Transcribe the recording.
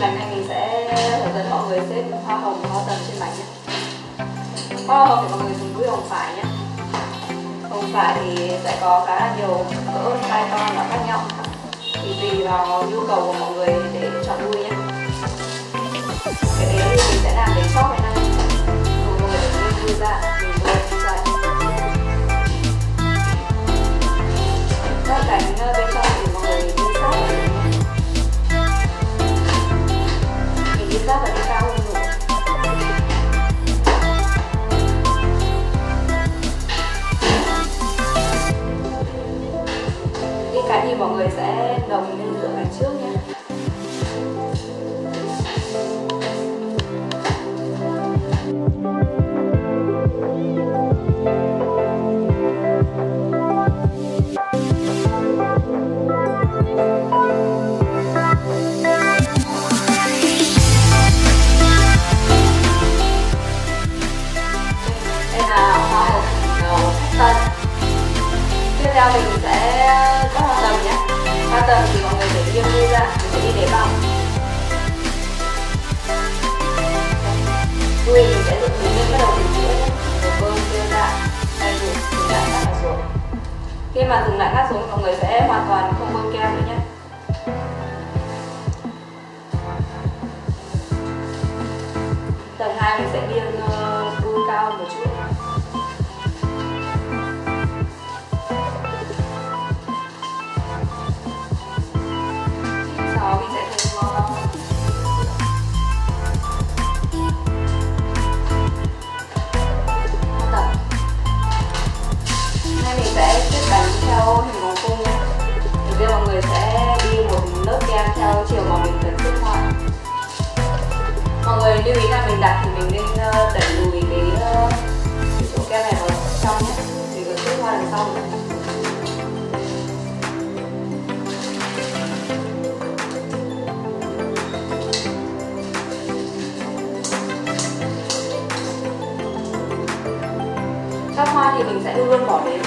bánh này mình sẽ hướng dẫn mọi người xếp hoa hồng hoa tầm trên bánh nhé. Hoa hồng thì mọi người dùng đuôi hồng phải nhé. Hồng phải thì sẽ có khá là nhiều cỡ size to và khác nhau, thì tùy vào nhu cầu của mọi người để chọn đuôi nhé. Cái đấy thì mình sẽ làm để chóp cái này, mọi người để đuôi ra, mình đuôi ra. Các cánh bên trong thì mọi người đi sát vào, mình đi sát và đi cao hơn nữa. Đi cánh thì mọi người sẽ đồng lên giữa cánh trước nhé. Mình sẽ có hoa tầm nhé. Hoa tầm thì mọi người phải nghiêng đuôi ra, mình sẽ đi để bằng. Đuôi mình sẽ dựng lên, bắt đầu từ giữa nhé. Rồi bơm đưa ra, đây rồi, dừng lại ngắt xuống. Khi mà dừng lại ngắt xuống, mọi người sẽ hoàn toàn không bơm keo nữa nhé. Tầng 2 mình sẽ nghiêng đuôi cao một chút. Theo hình vòng cung nhé. Đầu tiên mọi người sẽ đi một lớp kem theo chiều mà mình cần xếp hoa. Mọi người lưu ý là mình đặt thì mình nên đẩy lùi cái chỗ kem này vào trong nhé, mình cần xếp hoa đằng sau. Chóp hoa thì mình sẽ luôn luôn bỏ đến